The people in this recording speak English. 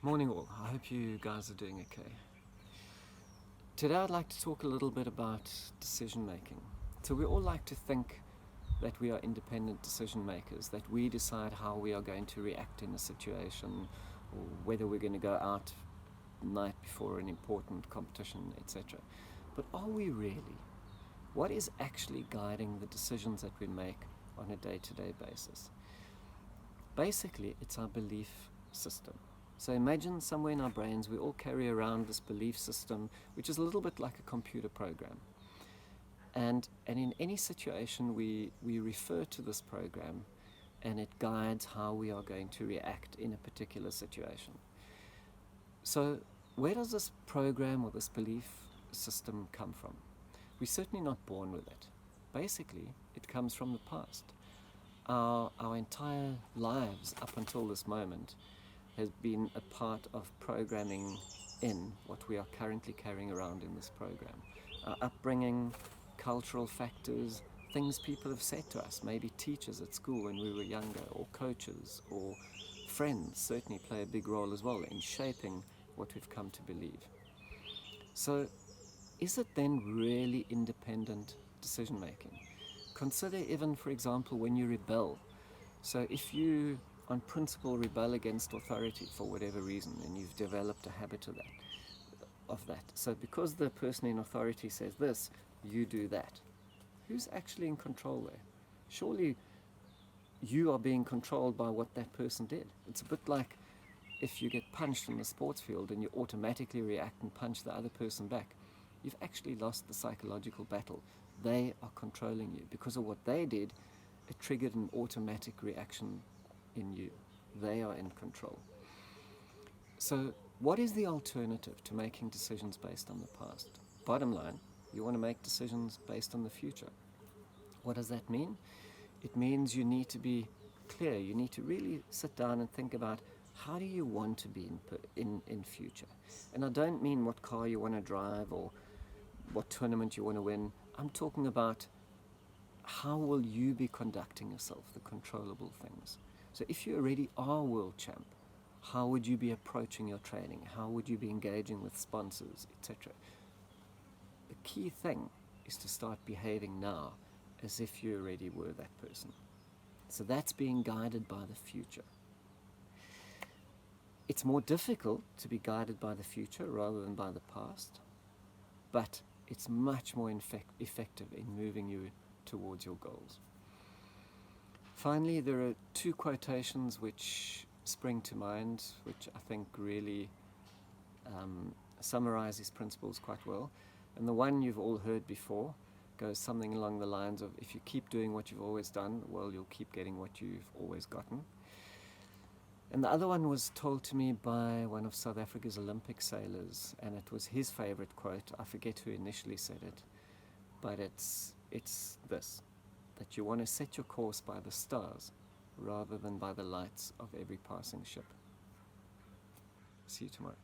Morning all, I hope you guys are doing okay. Today I'd like to talk a little bit about decision making. So we all like to think that we are independent decision makers, that we decide how we are going to react in a situation, or whether we're going to go out the night before an important competition, etc. But are we really? What is actually guiding the decisions that we make on a day-to-day basis? Basically, it's our belief system. So imagine somewhere in our brains we all carry around this belief system, which is a little bit like a computer program. And in any situation we refer to this program, and it guides how we are going to react in a particular situation. So where does this program or this belief system come from? We're certainly not born with it. Basically, it comes from the past. Our entire lives up until this moment has been a part of programming in what we are currently carrying around in this program. Our upbringing, cultural factors, things people have said to us, maybe teachers at school when we were younger, or coaches, or friends certainly play a big role as well in shaping what we've come to believe. So is it then really independent decision making? Consider even, for example, when you rebel. So if you on principle rebel against authority for whatever reason, and you've developed a habit of that. So because the person in authority says this, you do that. Who's actually in control there? Surely you are being controlled by what that person did. It's a bit like if you get punched in the sports field and you automatically react and punch the other person back. You've actually lost the psychological battle. They are controlling you. Because of what they did, it triggered an automatic reaction in you. They are in control. So what is the alternative to making decisions based on the past? Bottom line, you want to make decisions based on the future. What does that mean? It means you need to be clear. You need to really sit down and think about how do you want to be in future. And I don't mean what car you want to drive or what tournament you want to win. I'm talking about how will you be conducting yourself, the controllable things. So if you already are world champ, how would you be approaching your training? How would you be engaging with sponsors, etc.? The key thing is to start behaving now as if you already were that person. So that's being guided by the future. It's more difficult to be guided by the future rather than by the past, but it's much more effective in moving you towards your goals. Finally, there are two quotations which spring to mind, which I think really summarize these principles quite well. And the one you've all heard before goes something along the lines of, if you keep doing what you've always done, well, you'll keep getting what you've always gotten. And the other one was told to me by one of South Africa's Olympic sailors, and it was his favorite quote. I forget who initially said it, but it's this: that you want to set your course by the stars rather than by the lights of every passing ship. See you tomorrow.